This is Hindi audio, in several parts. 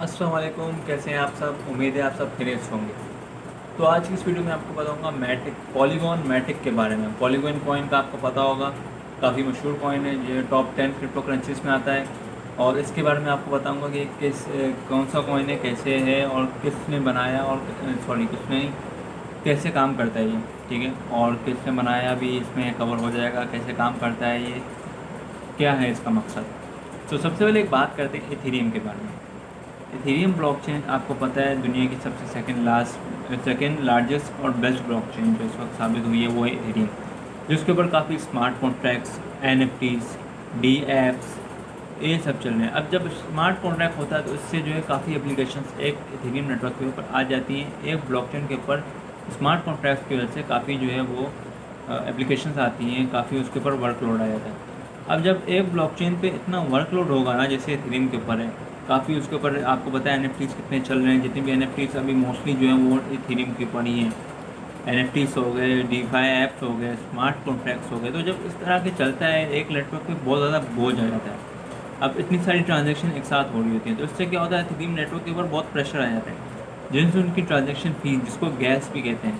अस्सलाम वालेकुम, कैसे हैं आप सब। उम्मीद है आप सब खैरियत से होंगे। तो आज की इस वीडियो में आपको बताऊंगा मैटिक पॉलीगॉन मैटिक के बारे में। पॉलीगॉन कॉइन का आपको पता होगा, काफ़ी मशहूर कॉइन है, ये टॉप 10 क्रिप्टो करेंसीज में आता है। और इसके बारे में आपको बताऊंगा कि कौन सा कॉइन है, कैसे है और किसने बनाया, और किसने कैसे काम करता है ये, ठीक है। और किसने बनाया भी इसमें कवर हो जाएगा, कैसे काम करता है ये, क्या है इसका मकसद। तो सबसे पहले एक बात करते हैं इथेरियम के बारे में। इथेरियम ब्लॉकचेन आपको पता है दुनिया की सबसे सेकंड लार्जेस्ट और बेस्ट ब्लॉकचेन जो इस वक्त साबित हुई है वो है इथेरियम, जिसके ऊपर काफ़ी smart contracts, NFTs, D apps, ये सब चल रहे हैं। अब जब स्मार्ट कॉन्ट्रैक्ट होता है तो इससे जो है काफ़ी एप्लीकेशंस एक इथेरियम नेटवर्क के ऊपर आ जाती हैं। एक ब्लॉकचेन के ऊपर स्मार्ट कॉन्ट्रैक्ट्स की वजह से काफ़ी जो है वो एप्लीकेशंस आती हैं, काफ़ी उसके ऊपर वर्कलोड आ जाता है। अब जब एक ब्लॉकचेन पे इतना वर्कलोड होगा ना, जैसे इथेरियम के ऊपर है, काफ़ी उसके ऊपर आपको पता है एनएफटीज कितने चल रहे हैं। जितने भी एनएफटीज अभी मोस्टली जो है वो इथेरियम के ऊपर ही हैं। एनएफटीज हो गए, डीफाई ऐप्स हो गए, स्मार्ट कॉन्ट्रैक्ट्स हो गए। तो जब इस तरह के चलता है एक नेटवर्क पे बहुत ज़्यादा बोझ आ जाता है। अब इतनी सारी ट्रांजेक्शन एक साथ हो रही होती है तो इससे क्या होता है, इथेरियम नेटवर्क के ऊपर बहुत प्रेशर आ जाता है, जिनसे उनकी ट्रांजेक्शन फीस, जिसको गैस भी कहते हैं,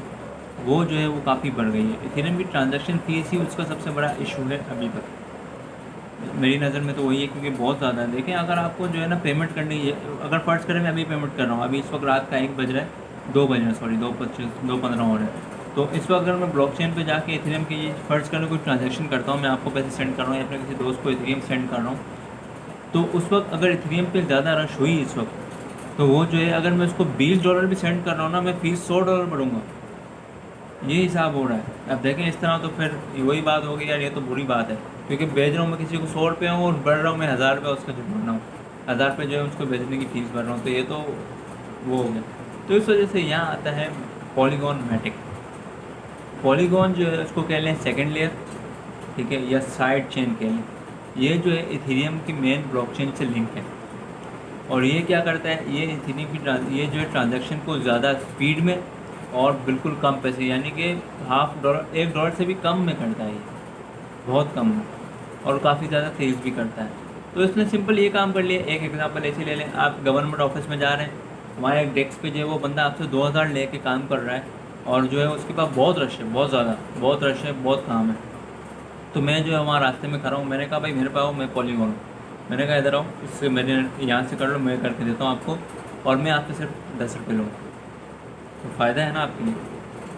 वो जो है वो काफ़ी बढ़ गई है। इथेरियम की ट्रांजेक्शन फीस ही उसका सबसे बड़ा इशू है अभी तक मेरी नज़र में। तो वही है, क्योंकि बहुत ज़्यादा है। देखें, अगर आपको जो है ना पेमेंट करनी है, अगर फ़र्ज़ करें मैं अभी पेमेंट कर रहा हूँ, अभी इस वक्त रात का 1 बज रहा है, 2 बज रहे हैं, सॉरी 2:25 2:15 हो रहे हैं। तो इस वक्त अगर मैं ब्लॉकचेन पे जाके इथेरियम की फ़र्ज़ करें कोई ट्रांजेक्शन करता हूँ, मैं आपको पैसे सेंड कर रहा हूँ या अपने किसी दोस्त को इथेरियम सेंड कर रहा हूँ, तो उस वक्त अगर इथेरियम पे ज़्यादा रश हुई इस वक्त, तो वो जो है अगर मैं उसको $20 भी सेंड कर रहा हूँ ना, मैं फ़ीस $100 बढ़ूँगा। ये हिसाब हो रहा है। अब देखें इस तरह तो फिर वही बात होगी यार, ये तो बुरी बात है, क्योंकि भेज रहा हूँ मैं किसी को ₹100 हूँ और बढ़ रहा हूँ मैं ₹1000 उसका जो भर रहा हूँ, ₹1000 जो है उसको भेजने की फ़ीस भर रहा हूँ। तो ये तो वो हो गया। तो इस वजह से यहाँ आता है पॉलीगॉन मैटिक। पॉलीगॉन जो है उसको कह लें सेकेंड लेयर, ठीक है, या साइड चेन कह लें। ये जो है इथेरियम की मेन ब्लॉकचेन से लिंक है। और ये क्या करता है, ये इथेरियम की ये जो है ट्रांजैक्शन को ज़्यादा स्पीड में और बिल्कुल कम पैसे, यानी कि $1 $1 से भी कम में करता है ये, बहुत कम में, और काफ़ी ज़्यादा तेज़ भी करता है। तो इसने सिंपल ये काम कर लिया। एक एग्जांपल ऐसे ले लें, आप गवर्नमेंट ऑफिस में जा रहे हैं, वहाँ एक डेस्क पे जो है वो बंदा आपसे 2000 लेके काम कर रहा है, और जो है उसके पास बहुत रश है, बहुत ज़्यादा, बहुत रश है, बहुत काम है। तो मैं जो है वहाँ रास्ते में खड़ा हूँ, मैंने कहा भाई मेरे पास आओ, मैं पॉलीगॉन हूँ। मैंने कहा इधर आओ, इससे मैंने यहाँ से कर लो, मैं करके देता हूँ आपको, और मैं आपसे सिर्फ ₹10 लूँगा। तो फ़ायदा है ना आपके लिए।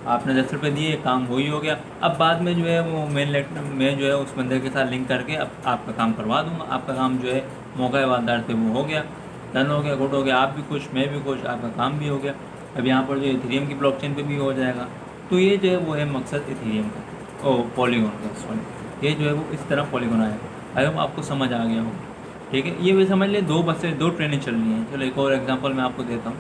आपने ₹10 दिए, काम वही हो गया। अब बाद में जो है वो मैं जो है उस बंदे के साथ लिंक करके अब आपका काम करवा दूँगा। आपका काम जो है मौका वारदार थे वो हो गया, डन हो गया, गुड हो गया, आप भी खुश, मैं भी खुश, आपका काम भी हो गया। अब यहाँ पर जो इथेरियम की ब्लॉकचेन पे भी हो जाएगा। तो ये जो है वो है मकसद इथेरियम का, ओ पॉलीगॉन का, सॉरी। ये जो है वो इस तरह पॉलीगॉन आया। आई होप आपको समझ आ गया हो, ठीक है। ये भी समझ लें, 2 ट्रेनें चल रही हैं। चलो एक और एग्जांपल मैं आपको देता हूँ।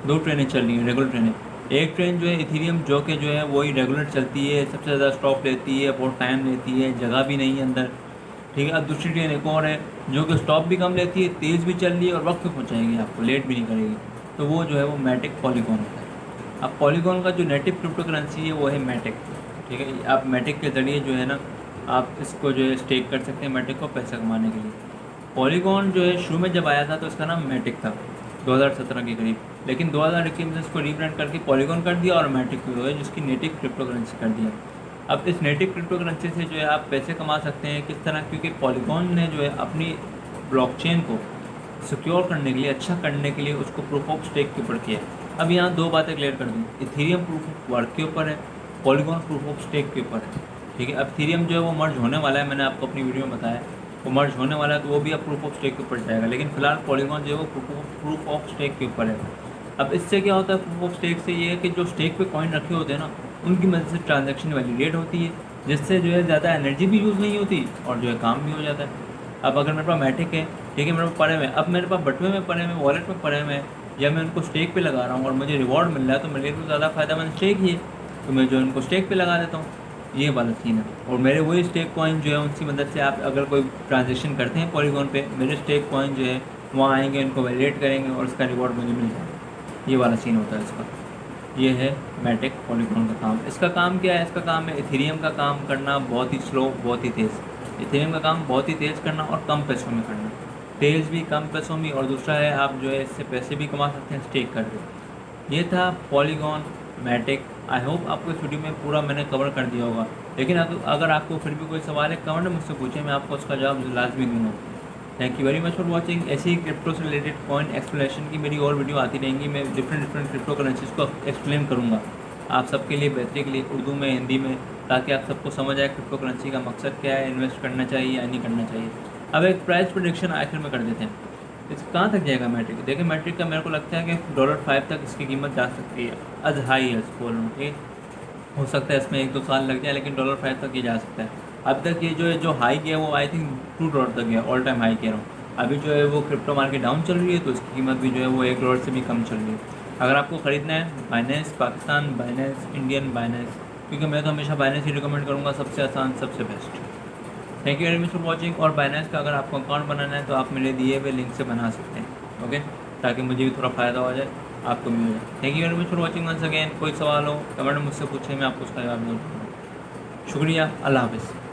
2 ट्रेनें चल रही हैं, रेगुलर ट्रेनें। एक ट्रेन जो है इथेरियम जो कि जो है वही रेगुलर चलती है, सबसे ज़्यादा स्टॉप लेती है, बहुत टाइम लेती है, जगह भी नहीं है अंदर, ठीक है। अब दूसरी ट्रेन एक और है जो कि स्टॉप भी कम लेती है, तेज़ भी चल रही है और वक्त पे पहुँचाएगी आपको, लेट भी नहीं करेगी। तो वो जो है वो मैटिक पॉलीगॉन होता है। अब पॉलीगॉन का जो नेटिव क्रिप्टो करेंसी है वो है मैटिक, ठीक है। आप मैटिक के ज़रिए जो है ना, आप इसको जो है स्टेक कर सकते हैं मैटिक को पैसा कमाने के लिए। पॉलीगॉन जो है शुरू में जब आया था तो इसका नाम मैटिक था, 2017 के करीब, लेकिन 2021 में इसको रीब्रांड करके पॉलीगॉन कर दिया और मैटिक जो है जिसकी नेटिव क्रिप्टो करेंसी कर दिया। अब इस नेटिव क्रिप्टो करेंसी से जो है आप पैसे कमा सकते हैं। किस तरह, क्योंकि पॉलीगॉन ने जो है अपनी ब्लॉकचेन को सिक्योर करने के लिए, अच्छा करने के लिए उसको प्रूफ ऑफ स्टेक के ऊपर किया है। अब यहाँ 2 बातें क्लियर कर दूँ, इथेरियम प्रूफ ऑफ वर्क के ऊपर है, पॉलीगॉन प्रूफ ऑफ स्टेक के ऊपर है, ठीक है। अब इथेरियम जो है वो मर्ज होने वाला है, मैंने आपको अपनी वीडियो में बताया, वो मर्ज होने वाला है, तो वो भी अब प्रूफ ऑफ स्टेक के ऊपर जाएगा। लेकिन फिलहाल पॉलीगॉन जो है वो प्रूफ ऑफ स्टेक के ऊपर है। अब इससे क्या होता है, प्रूफ ऑफ स्टेक से ये है कि जो स्टेक पे कॉइन रखे होते हैं ना, उनकी मदद से ट्रांजैक्शन वैलिडेट होती है, जिससे जो है ज़्यादा एनर्जी भी यूज़ नहीं होती और जो है काम भी हो जाता है। अब अगर मेरे पास मैटिक है, ठीक है, मेरे पास पड़े हुए, अब मेरे पास बटुए में पड़े हुए, वॉलेट में पड़े हुए, या मैं उनको स्टेक पे लगा रहा हूँ और मुझे रिवॉर्ड मिल रहा है, तो मेरे लिए तो ज़्यादा फ़ायदा मैंने स्टेक ही है, तो मैं जो उनको स्टेक पे लगा देता हूँ। ये वाला सीन है। और मेरे वही स्टेक कॉइन जो है उनकी मदद से आप अगर कोई ट्रांजेक्शन करते हैं पॉलीगॉन पे, मेरे स्टेक कॉइन जो है वहाँ आएंगे, उनको वैलिडेट करेंगे और इसका रिवॉर्ड मुझे मिल जाएगा। ये वाला सीन होता है इसका। ये है मैटिक पॉलीगॉन का काम। इसका काम क्या है, इसका काम है इथेरियम का काम करना बहुत ही स्लो, बहुत ही तेज़। इथेरियम का काम बहुत ही तेज़ करना और कम पैसों में करना। तेज़ भी, कम पैसों में, और दूसरा है आप जो है इससे पैसे भी कमा सकते हैं स्टेक करके। ये था पॉलीगॉन मैटिक। आई होप आपको इस वीडियो में पूरा मैंने कवर कर दिया होगा, लेकिन अगर आपको फिर भी कोई सवाल है कमेंट में मुझसे पूछे, मैं आपको उसका जवाब लाजमी दूँगा। Thank you very much for watching. ऐसी ही क्रिप्टो से रिलेटेड कॉइन एक्सप्लेनेशन की मेरी और वीडियो आती रहेंगी। मैं डिफरेंट क्रिप्टो करेंसीज को एक्सप्लेन करूँगा आप सबके लिए, बेहतरी के लिए, उर्दू में, हिंदी में, ताकि आप सबको समझ आए क्रिप्टो करेंसी का मकसद क्या है, इन्वेस्ट करना चाहिए या नहीं करना चाहिए। अब एक प्राइस प्रेडिक्शन आखिर में कर देते हैं। इस कहाँ तक जाएगा मैट्रिक? देखिए मैट्रिक का मेरे को लगता है कि $5 तक इसकी कीमत जा सकती है, एज हाई एज बोल रहा हूँ, ठीक हो सकता है इसमें 1-2 साल लग जाए, लेकिन $5 तक ये जा सकता है। अब तक ये जो हाई किया वो आई थिंक $2 तक गया, ऑल टाइम हाई कह रहा हूँ। अभी जो है वो क्रिप्टो मार्केट डाउन चल रही है, तो इसकी कीमत भी जो है वो $1 से भी कम चल रही है। अगर आपको ख़रीदना है Binance Pakistan, Binance Indian, Binance, क्योंकि मैं तो हमेशा बाइनेंस ही रिकमेंड करूँगा, सबसे आसान, सबसे best. Thank you very much for watching. और बाइनेंस का अगर आपको अकाउंट बनाना है तो आप मेरे दिए हुए लिंक से बना सकते हैं, ओके, ताकि मुझे भी थोड़ा फ़ायदा हो जाए, आपको भी हो जाए। Thank you very much for watching once again. कोई सवाल हो कमेंट में मुझसे पूछे, मैं आपको उसका जवाब दूँगा। शुक्रिया, अल्लाह हाफ़िज़।